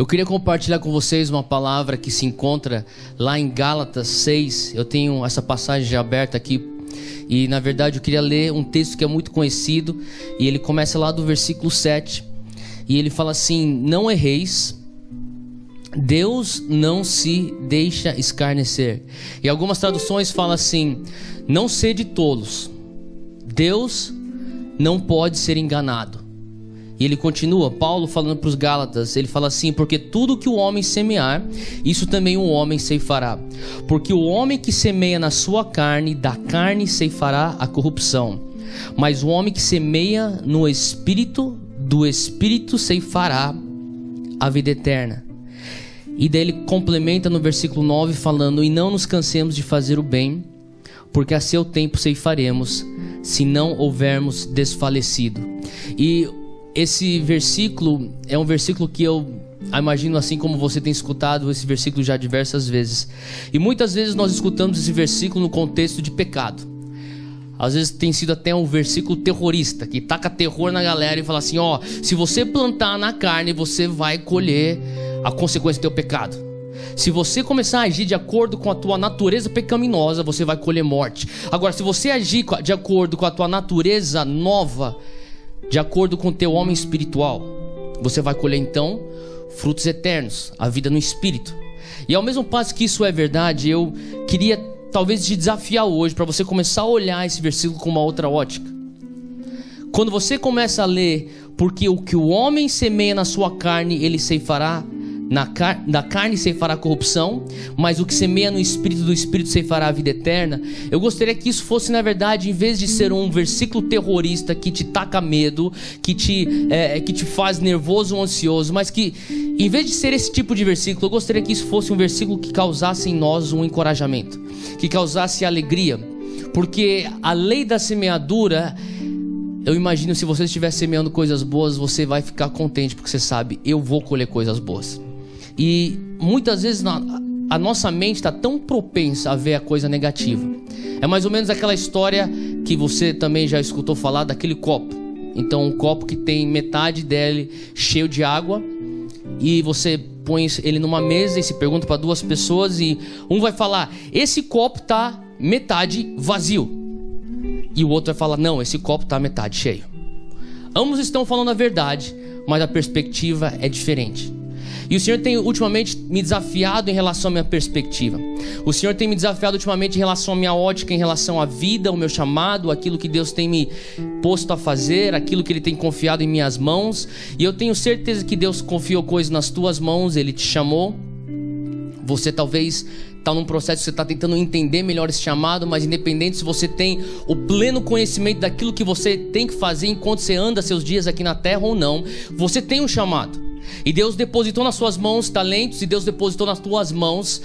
Eu queria compartilhar com vocês uma palavra que se encontra lá em Gálatas 6. Eu tenho essa passagem aberta aqui e na verdade eu queria ler um texto que é muito conhecido e ele começa lá do versículo 7 e ele fala assim: não erreis, Deus não se deixa escarnecer. E algumas traduções falam assim: não sede tolos, Deus não pode ser enganado. E ele continua, Paulo falando para os Gálatas, ele fala assim: porque tudo que o homem semear, isso também o homem ceifará. Porque o homem que semeia na sua carne, da carne ceifará a corrupção. Mas o homem que semeia no Espírito, do Espírito ceifará a vida eterna. E daí ele complementa no versículo 9 falando: e não nos cansemos de fazer o bem, porque a seu tempo ceifaremos, se não houvermos desfalecido. E esse versículo é um versículo que eu imagino, assim como você tem escutado esse versículo já diversas vezes. E muitas vezes nós escutamos esse versículo no contexto de pecado. Às vezes tem sido até um versículo terrorista, que taca terror na galera e fala assim: ó, se você plantar na carne, você vai colher a consequência do teu pecado. Se você começar a agir de acordo com a tua natureza pecaminosa, você vai colher morte. Agora, se você agir de acordo com a tua natureza nova, de acordo com o teu homem espiritual, você vai colher então frutos eternos, a vida no Espírito. E ao mesmo passo que isso é verdade, eu queria talvez te desafiar hoje para você começar a olhar esse versículo com uma outra ótica. Quando você começa a ler: porque o que o homem semeia na sua carne, ele ceifará, da carne ceifará a corrupção, mas o que semeia no Espírito, do Espírito ceifará a vida eterna. Eu gostaria que isso fosse, na verdade, em vez de ser um versículo terrorista que te taca medo, que te faz nervoso ou ansioso, mas que, em vez de ser esse tipo de versículo, eu gostaria que isso fosse um versículo que causasse em nós um encorajamento, que causasse alegria. Porque a lei da semeadura, eu imagino, se você estiver semeando coisas boas, você vai ficar contente, porque você sabe: eu vou colher coisas boas. E muitas vezes a nossa mente está tão propensa a ver a coisa negativa. É mais ou menos aquela história que você também já escutou falar daquele copo. Então, um copo que tem metade dele cheio de água, e você põe ele numa mesa e se pergunta para duas pessoas, e um vai falar: esse copo está metade vazio. E o outro vai falar: não, esse copo está metade cheio. Ambos estão falando a verdade, mas a perspectiva é diferente. E o Senhor tem ultimamente me desafiado em relação à minha perspectiva. O Senhor tem me desafiado ultimamente em relação à minha ótica, em relação à vida, ao meu chamado, aquilo que Deus tem me posto a fazer, aquilo que Ele tem confiado em minhas mãos. E eu tenho certeza que Deus confiou coisas nas tuas mãos, Ele te chamou. Você talvez está num processo que você está tentando entender melhor esse chamado, mas independente se você tem o pleno conhecimento daquilo que você tem que fazer enquanto você anda seus dias aqui na terra ou não, você tem um chamado. E Deus depositou nas suas mãos talentos, e Deus depositou nas tuas mãos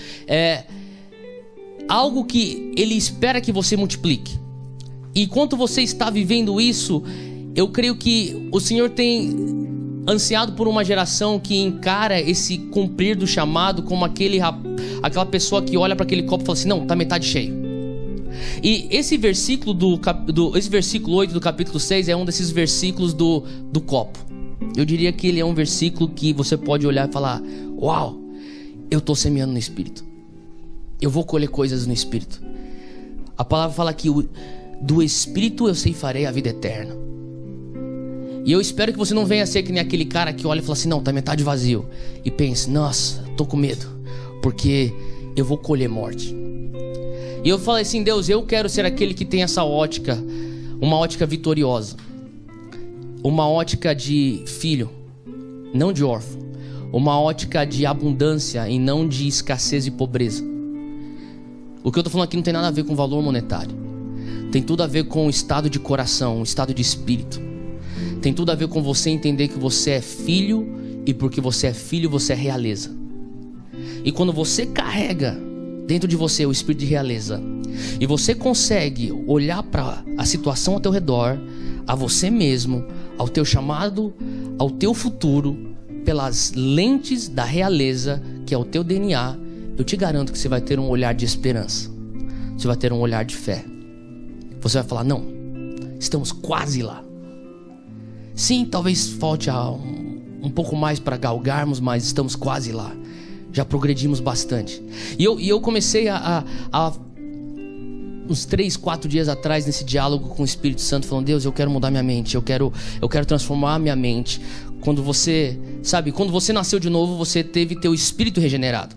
algo que Ele espera que você multiplique. E enquanto você está vivendo isso, eu creio que o Senhor tem ansiado por uma geração que encara esse cumprir do chamado como aquela pessoa que olha para aquele copo e fala assim: não, está metade cheio. E esse versículo esse versículo 8 do capítulo 6 é um desses versículos do copo. Eu diria que ele é um versículo que você pode olhar e falar: uau, eu estou semeando no Espírito, eu vou colher coisas no Espírito. A palavra fala que do Espírito eu ceifarei a vida eterna. E eu espero que você não venha ser que nem aquele cara que olha e fala assim: não, está metade vazio, e pense: nossa, estou com medo, porque eu vou colher morte. E eu falei assim: Deus, eu quero ser aquele que tem essa ótica, uma ótica vitoriosa, uma ótica de filho, não de órfão, uma ótica de abundância e não de escassez e pobreza. O que eu estou falando aqui não tem nada a ver com valor monetário, tem tudo a ver com o estado de coração, o estado de espírito. Tem tudo a ver com você entender que você é filho, e porque você é filho, você é realeza. E quando você carrega dentro de você o espírito de realeza, e você consegue olhar para a situação ao teu redor, a você mesmo, ao teu chamado, ao teu futuro, pelas lentes da realeza, que é o teu DNA, eu te garanto que você vai ter um olhar de esperança, você vai ter um olhar de fé. Você vai falar: não, estamos quase lá. Sim, talvez falte um pouco mais para galgarmos, mas estamos quase lá. Já progredimos bastante. E eu comecei uns 3, 4 dias atrás, nesse diálogo com o Espírito Santo, falando: Deus, eu quero mudar minha mente, eu quero transformar minha mente. Quando você nasceu de novo, você teve teu espírito regenerado.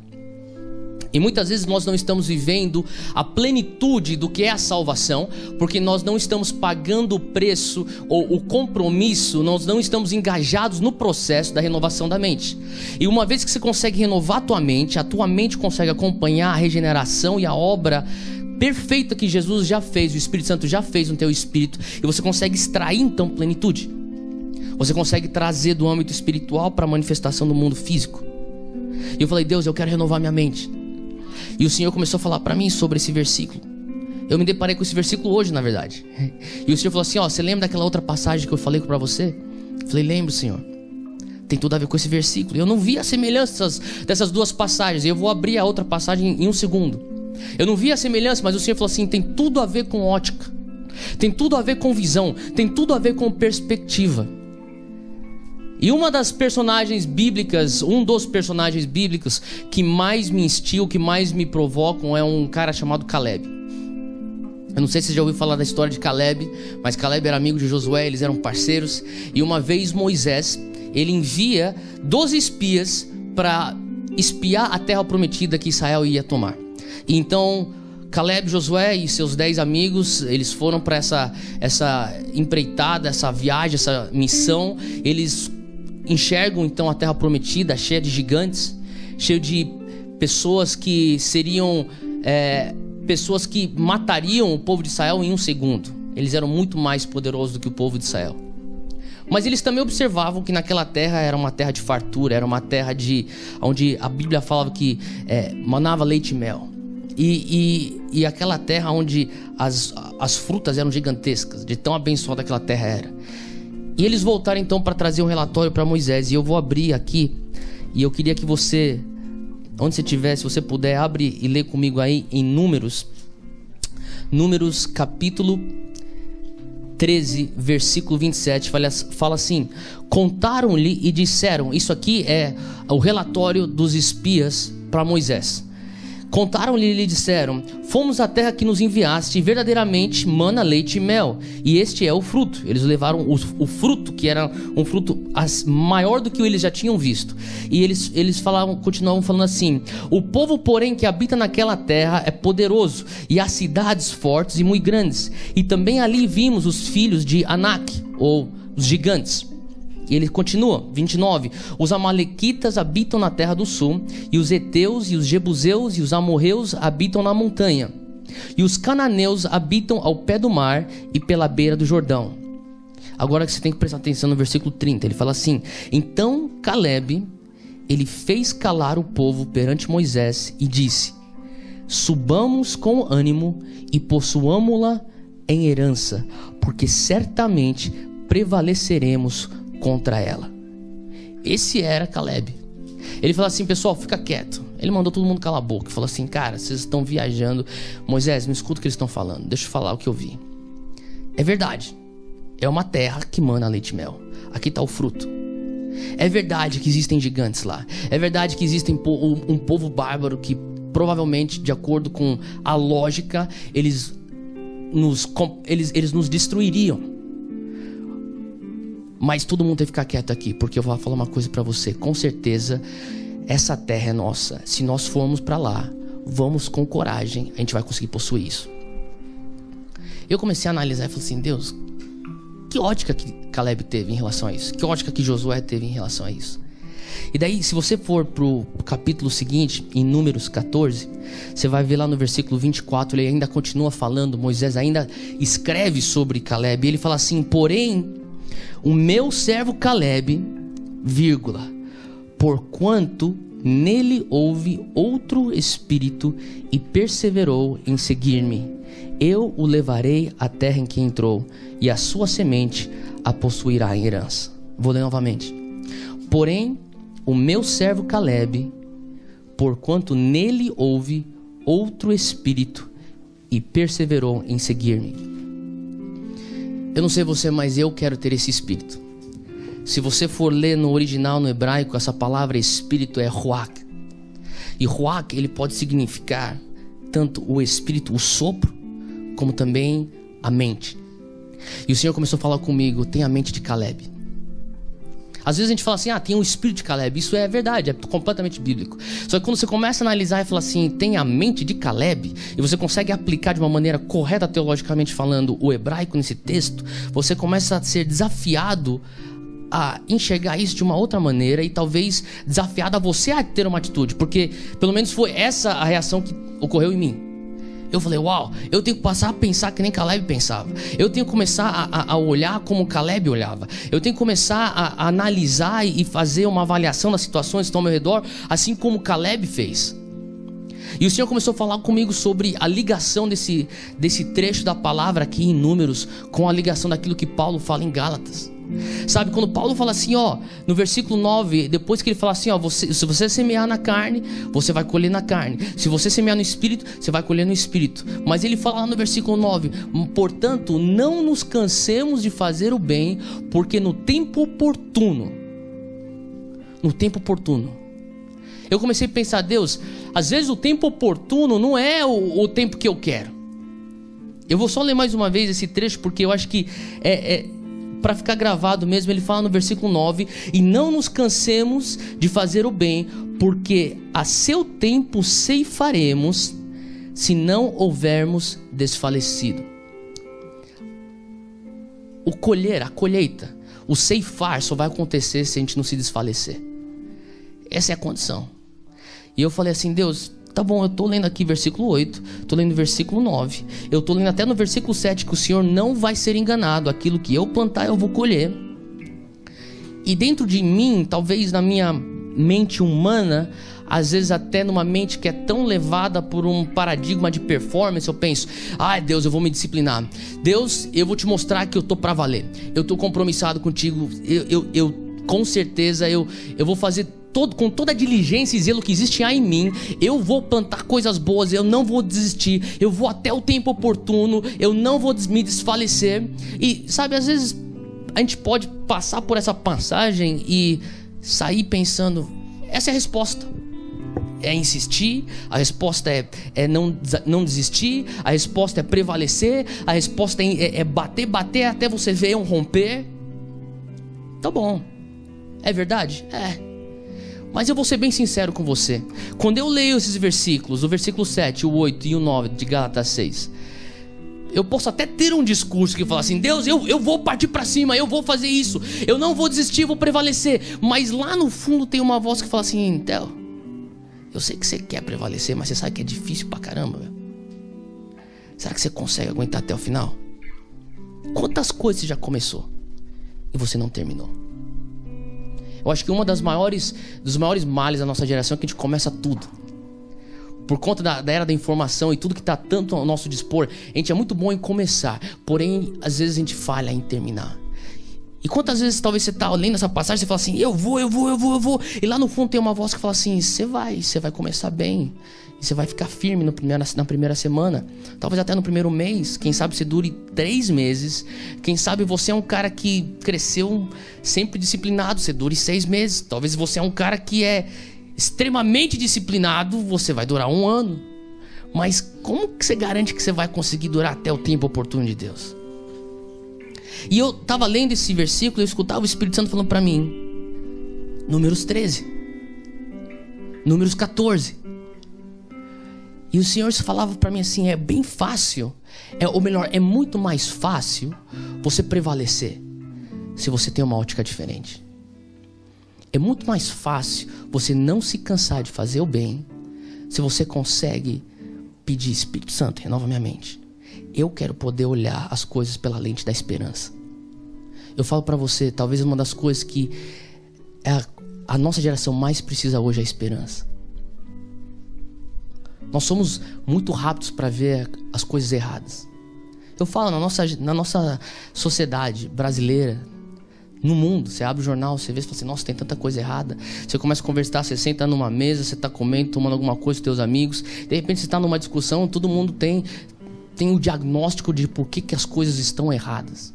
E muitas vezes nós não estamos vivendo a plenitude do que é a salvação, porque nós não estamos pagando o preço ou o compromisso, nós não estamos engajados no processo da renovação da mente. E uma vez que você consegue renovar a tua mente consegue acompanhar a regeneração e a obra perfeita que Jesus já fez, o Espírito Santo já fez no teu espírito, e você consegue extrair então plenitude. Você consegue trazer do âmbito espiritual para a manifestação do mundo físico. E eu falei: Deus, eu quero renovar minha mente. E o Senhor começou a falar para mim sobre esse versículo. Eu me deparei com esse versículo hoje, na verdade. E o Senhor falou assim: você lembra daquela outra passagem que eu falei para você? Eu falei: lembro, Senhor. Tem tudo a ver com esse versículo. Eu não vi as semelhanças dessas duas passagens. Eu vou abrir a outra passagem em um segundo. Eu não vi a semelhança, mas o Senhor falou assim: tem tudo a ver com ótica, tem tudo a ver com visão, tem tudo a ver com perspectiva. E uma das personagens bíblicas, um dos personagens bíblicos que mais me instigam, que mais me provocam, é um cara chamado Caleb. Eu não sei se você já ouviu falar da história de Caleb, mas Caleb era amigo de Josué, eles eram parceiros. E uma vez Moisés, ele envia 12 espias para espiar a terra prometida que Israel ia tomar. E então Caleb, Josué e seus 10 amigos, eles foram para essa empreitada, essa viagem, essa missão. Eles enxergam então a terra prometida, cheia de gigantes, cheia de pessoas que seriam pessoas que matariam o povo de Israel em um segundo. Eles eram muito mais poderosos do que o povo de Israel. Mas eles também observavam que naquela terra era uma terra de fartura, era uma terra onde a Bíblia falava que manava leite e mel. E aquela terra onde as frutas eram gigantescas, de tão abençoada aquela terra era. E eles voltaram então para trazer um relatório para Moisés. E eu vou abrir aqui, e eu queria que você, onde você estiver, se você puder, abre e lê comigo aí em Números capítulo 13, versículo 27, fala assim: contaram-lhe e disseram, isso aqui é o relatório dos espias para Moisés. Contaram-lhe e lhe disseram: fomos à terra que nos enviaste, e verdadeiramente mana leite e mel, e este é o fruto. Eles levaram o fruto, que era um fruto maior do que eles já tinham visto. E eles continuavam falando assim: o povo, porém, que habita naquela terra é poderoso, e há cidades fortes e muito grandes. E também ali vimos os filhos de Anak, ou os gigantes. E ele continua, 29. Os amalequitas habitam na terra do sul, e os heteus, e os jebuseus, e os amorreus habitam na montanha, e os cananeus habitam ao pé do mar e pela beira do Jordão. Agora que você tem que prestar atenção no versículo 30, ele fala assim: então Caleb, ele fez calar o povo perante Moisés e disse: subamos com ânimo e possuamo-la em herança, porque certamente prevaleceremos contra ela. Esse era Caleb. Ele falou assim: pessoal, fica quieto. Ele mandou todo mundo calar a boca. Falou assim: cara, vocês estão viajando. Moisés, me escuta o que eles estão falando. Deixa eu falar o que eu vi. É verdade, é uma terra que mana leite e mel. Aqui está o fruto. É verdade que existem gigantes lá. É verdade que existem um povo bárbaro que provavelmente, de acordo com a lógica, eles nos destruiriam. Mas todo mundo tem que ficar quieto aqui, porque eu vou falar uma coisa para você. Com certeza, essa terra é nossa. Se nós formos para lá, vamos com coragem, a gente vai conseguir possuir isso. Eu comecei a analisar e falei assim: Deus, que ótica que Caleb teve em relação a isso? Que ótica que Josué teve em relação a isso? E daí, se você for pro capítulo seguinte, em Números 14, você vai ver lá no versículo 24, ele ainda continua falando, Moisés ainda escreve sobre Caleb, e ele fala assim: porém, o meu servo Caleb, porquanto nele houve outro espírito e perseverou em seguir-me, eu o levarei à terra em que entrou, e a sua semente a possuirá em herança. Vou ler novamente. Porém, o meu servo Caleb, porquanto nele houve outro espírito e perseverou em seguir-me. Eu não sei você, mas eu quero ter esse espírito. Se você for ler no original, no hebraico, essa palavra espírito é ruach. E ruach, ele pode significar tanto o espírito, o sopro, como também a mente. E o Senhor começou a falar comigo, tem a mente de Caleb. Às vezes a gente fala assim, tem o espírito de Caleb. Isso é verdade, é completamente bíblico. Só que quando você começa a analisar e fala assim, tem a mente de Caleb, e você consegue aplicar de uma maneira correta teologicamente falando o hebraico nesse texto, você começa a ser desafiado a enxergar isso de uma outra maneira e talvez desafiado a você a ter uma atitude, porque pelo menos foi essa a reação que ocorreu em mim. Eu falei, uau, eu tenho que passar a pensar que nem Caleb pensava. Eu tenho que começar a olhar como Caleb olhava. Eu tenho que começar a analisar e fazer uma avaliação das situações que estão ao meu redor, assim como Caleb fez. E o Senhor começou a falar comigo sobre a ligação desse trecho da palavra aqui em Números com a ligação daquilo que Paulo fala em Gálatas. Sabe, quando Paulo fala assim, no versículo 9, depois que ele fala assim, se você semear na carne, você vai colher na carne. Se você semear no espírito, você vai colher no espírito. Mas ele fala lá no versículo 9, portanto, não nos cansemos de fazer o bem, porque no tempo oportuno, eu comecei a pensar, Deus, às vezes o tempo oportuno não é o tempo que eu quero. Eu vou só ler mais uma vez esse trecho, porque eu acho que para ficar gravado mesmo. Ele fala no versículo 9, e não nos cansemos de fazer o bem, porque a seu tempo ceifaremos, se não houvermos desfalecido. O colher, a colheita, o ceifar só vai acontecer se a gente não se desfalecer. Essa é a condição. E eu falei assim, Deus, tá bom, eu tô lendo aqui versículo 8, tô lendo versículo 9, eu tô lendo até no versículo 7 que o Senhor não vai ser enganado, aquilo que eu plantar eu vou colher. E dentro de mim, talvez na minha mente humana, às vezes até numa mente que é tão levada por um paradigma de performance, eu penso, Deus, eu vou me disciplinar, Deus, eu vou te mostrar que eu tô pra valer, eu tô compromissado contigo, eu com certeza eu vou fazer com toda a diligência e zelo que existe em mim, eu vou plantar coisas boas, eu não vou desistir, eu vou até o tempo oportuno, eu não vou me desfalecer. E sabe, às vezes a gente pode passar por essa passagem e sair pensando, essa é a resposta, é insistir, a resposta é não desistir, a resposta é prevalecer, a resposta é bater até você ver um romper. Tá bom, é verdade? Mas eu vou ser bem sincero com você. Quando eu leio esses versículos, o versículo 7, o 8 e o 9 de Gálatas 6, eu posso até ter um discurso que fala assim, Deus, eu vou partir para cima, eu vou fazer isso, eu não vou desistir, eu vou prevalecer. Mas lá no fundo tem uma voz que fala assim, Theo, eu sei que você quer prevalecer, mas você sabe que é difícil pra caramba, meu. Será que você consegue aguentar até o final? Quantas coisas você já começou e você não terminou? Eu acho que dos maiores males da nossa geração é que a gente começa tudo. Por conta da era da informação e tudo que está tanto ao nosso dispor, a gente é muito bom em começar, porém, às vezes a gente falha em terminar. E quantas vezes talvez você está lendo essa passagem e você fala assim, eu vou, e lá no fundo tem uma voz que fala assim, você vai começar bem, e você vai ficar firme na primeira semana, talvez até no primeiro mês, quem sabe você dure 3 meses, quem sabe você é um cara que cresceu sempre disciplinado, você dure 6 meses, talvez você é um cara que é extremamente disciplinado, você vai durar 1 ano, mas como que você garante que você vai conseguir durar até o tempo oportuno de Deus? E eu estava lendo esse versículo, eu escutava o Espírito Santo falando para mim, Números 13, Números 14, e o Senhor falava para mim assim, é bem fácil, ou melhor, é muito mais fácil você prevalecer se você tem uma ótica diferente. É muito mais fácil você não se cansar de fazer o bem se você consegue pedir, Espírito Santo, renova minha mente. Eu quero poder olhar as coisas pela lente da esperança. Eu falo para você, talvez uma das coisas que a nossa geração mais precisa hoje é a esperança. Nós somos muito rápidos para ver as coisas erradas. Eu falo na nossa sociedade brasileira, no mundo, você abre o jornal, você vê e fala assim, nossa, tem tanta coisa errada. Você começa a conversar, você senta numa mesa, você está comendo, tomando alguma coisa com teus amigos, de repente você está numa discussão, todo mundo tem o diagnóstico de por que as coisas estão erradas.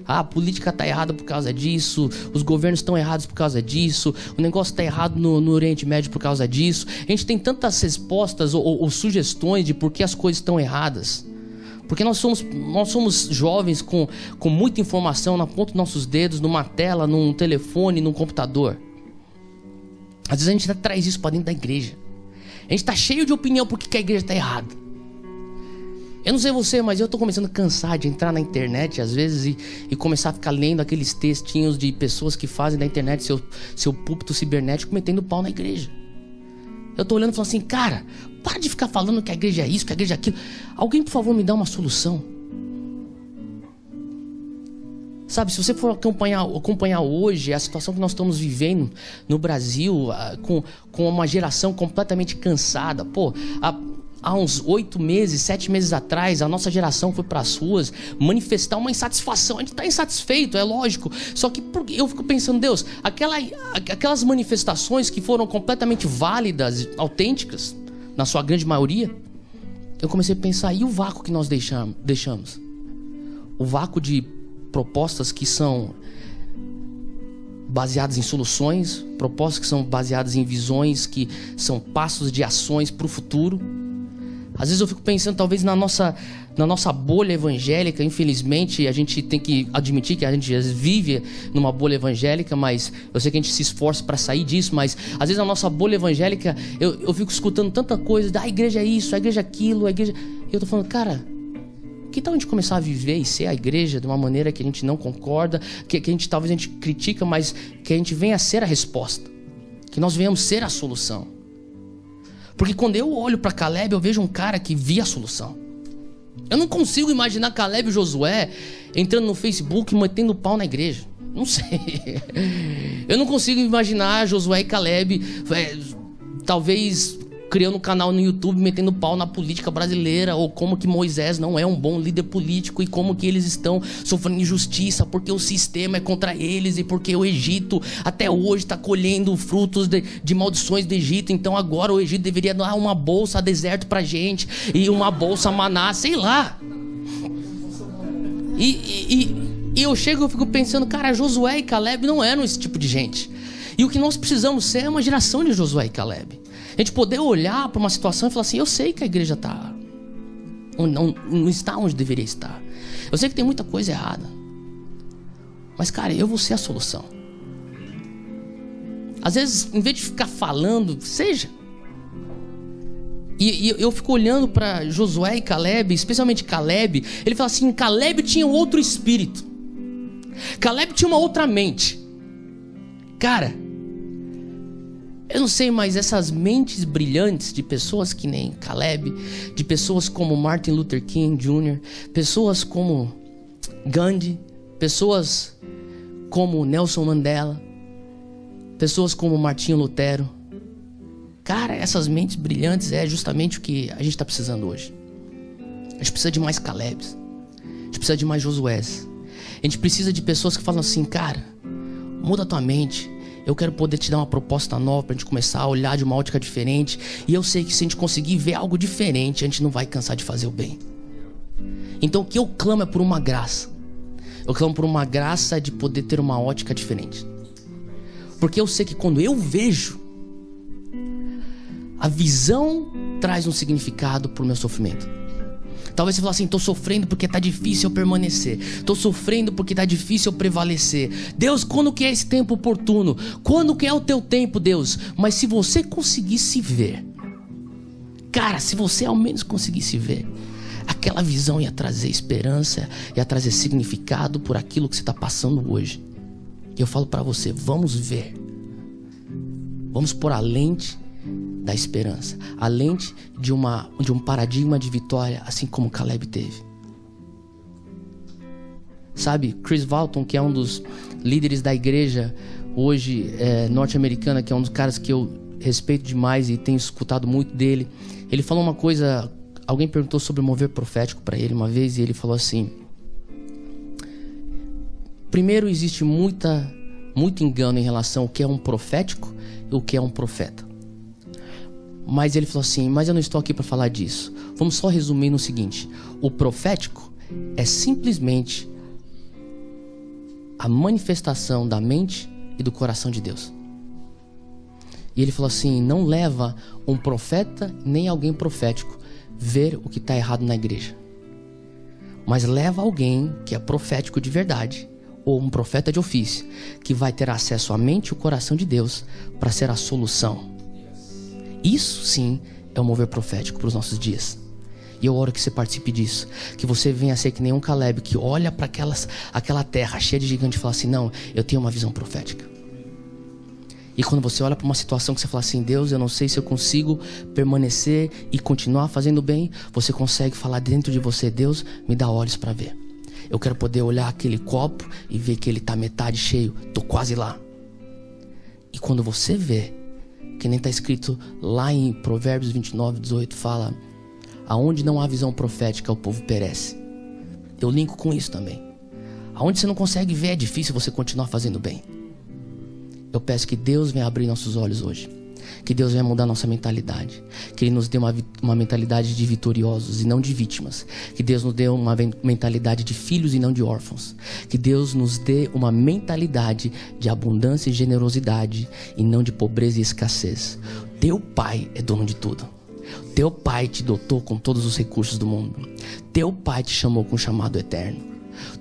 A política está errada por causa disso, os governos estão errados por causa disso, o negócio está errado no Oriente Médio por causa disso. A gente tem tantas respostas ou sugestões de por que as coisas estão erradas. Porque nós somos jovens com muita informação na ponta dos nossos dedos, numa tela, num telefone, num computador. Às vezes a gente traz isso para dentro da igreja. A gente está cheio de opinião por que a igreja está errada. Eu não sei você, mas eu estou começando a cansar de entrar na internet às vezes e começar a ficar lendo aqueles textinhos de pessoas que fazem da internet seu púlpito cibernético metendo pau na igreja. Eu estou olhando e falando assim, cara, para de ficar falando que a igreja é isso, que a igreja é aquilo. Alguém, por favor, me dá uma solução. Sabe, se você for acompanhar hoje a situação que nós estamos vivendo no Brasil, com uma geração completamente cansada. Pô, há uns 8 meses, 7 meses atrás, a nossa geração foi para as ruas manifestar uma insatisfação. A gente está insatisfeito, é lógico. Só que eu fico pensando, Deus, aquelas manifestações que foram completamente válidas, autênticas, na sua grande maioria, eu comecei a pensar, e o vácuo que nós deixamos? O vácuo de propostas que são baseadas em soluções, propostas que são baseadas em visões, que são passos de ações para o futuro. Às vezes eu fico pensando, talvez na nossa bolha evangélica, infelizmente, a gente tem que admitir que a gente vive numa bolha evangélica, mas eu sei que a gente se esforça para sair disso, mas às vezes na nossa bolha evangélica eu fico escutando tanta coisa, a igreja é isso, a igreja é aquilo, a igreja... E eu tô falando, cara, que tal a gente começar a viver e ser a igreja de uma maneira que a gente não concorda, que talvez a gente critica, mas que a gente venha a ser a resposta, que nós venhamos ser a solução. Porque quando eu olho para Caleb, eu vejo um cara que via a solução. Eu não consigo imaginar Caleb e Josué entrando no Facebook e metendo pau na igreja. Não sei. Eu não consigo imaginar Josué e Caleb talvez criando um canal no YouTube metendo pau na política brasileira, ou como que Moisés não é um bom líder político e como que eles estão sofrendo injustiça porque o sistema é contra eles e porque o Egito até hoje está colhendo frutos de maldições do Egito. Então agora o Egito deveria dar uma bolsa deserto pra gente e uma bolsa maná, sei lá. E eu chego e fico pensando, cara, Josué e Caleb não eram esse tipo de gente. E o que nós precisamos ser é uma geração de Josué e Caleb. A gente poder olhar para uma situação e falar assim, eu sei que a igreja não está onde deveria estar. Eu sei que tem muita coisa errada. Mas, cara, eu vou ser a solução. Às vezes, em vez de ficar falando, seja. E eu fico olhando para Josué e Caleb, especialmente Caleb. Ele fala assim, Caleb tinha outro espírito. Caleb tinha uma outra mente. Cara, eu não sei, mas essas mentes brilhantes de pessoas que nem Caleb, de pessoas como Martin Luther King Jr., pessoas como Gandhi, pessoas como Nelson Mandela, pessoas como Martinho Lutero. Cara, essas mentes brilhantes é justamente o que a gente está precisando hoje. A gente precisa de mais Calebs, a gente precisa de mais Josués. A gente precisa de pessoas que falam assim, cara, muda a tua mente. Eu quero poder te dar uma proposta nova pra gente começar a olhar de uma ótica diferente. E eu sei que se a gente conseguir ver algo diferente, a gente não vai cansar de fazer o bem. Então o que eu clamo é por uma graça. Eu clamo por uma graça de poder ter uma ótica diferente. Porque eu sei que quando eu vejo, a visão traz um significado pro meu sofrimento. Talvez você fale assim, estou sofrendo porque está difícil eu permanecer. Estou sofrendo porque está difícil eu prevalecer. Deus, quando que é esse tempo oportuno? Quando que é o teu tempo, Deus? Mas se você conseguisse ver, cara, se você ao menos conseguisse ver, aquela visão ia trazer esperança, ia trazer significado por aquilo que você está passando hoje. E eu falo para você, vamos ver. Vamos pôr a lente da esperança, a lente de um paradigma de vitória, assim como Caleb teve. Sabe, Chris Walton, que é um dos líderes da igreja hoje norte-americana, que é um dos caras que eu respeito demais e tenho escutado muito dele, ele falou uma coisa. Alguém perguntou sobre o mover profético para ele uma vez e ele falou assim: primeiro, existe muito engano em relação ao que é um profético e o que é um profeta. Mas ele falou assim, mas eu não estou aqui para falar disso. Vamos só resumir no seguinte: o profético é simplesmente a manifestação da mente e do coração de Deus. E ele falou assim: não leva um profeta nem alguém profético ver o que está errado na igreja, mas leva alguém que é profético de verdade, ou um profeta de ofício, que vai ter acesso à mente e o coração de Deus para ser a solução. Isso sim é um mover profético para os nossos dias. E eu oro que você participe disso, que você venha a ser que nem um Caleb, que olha para aquela terra cheia de gigantes e fala assim: não, eu tenho uma visão profética. E quando você olha para uma situação que você fala assim: Deus, eu não sei se eu consigo permanecer e continuar fazendo bem, você consegue falar dentro de você: Deus, me dá olhos para ver. Eu quero poder olhar aquele copo e ver que ele está metade cheio, estou quase lá. E quando você vê, que nem está escrito lá em Provérbios 29:18, fala: aonde não há visão profética, o povo perece. Eu linko com isso também. Aonde você não consegue ver, é difícil você continuar fazendo bem. Eu peço que Deus venha abrir nossos olhos hoje, que Deus venha mudar nossa mentalidade, que Ele nos dê uma mentalidade de vitoriosos e não de vítimas, que Deus nos dê uma mentalidade de filhos e não de órfãos, que Deus nos dê uma mentalidade de abundância e generosidade e não de pobreza e escassez. Teu Pai é dono de tudo. Teu Pai te dotou com todos os recursos do mundo. Teu Pai te chamou com um chamado eterno.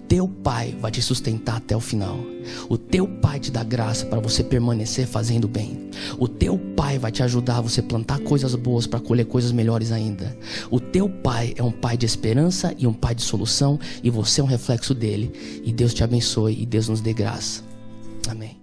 Teu Pai vai te sustentar até o final. O teu Pai te dá graça para você permanecer fazendo bem. O teu Pai vai te ajudar a você plantar coisas boas para colher coisas melhores ainda. O teu Pai é um Pai de esperança e um Pai de solução, e você é um reflexo dele. E Deus te abençoe e Deus nos dê graça. Amém.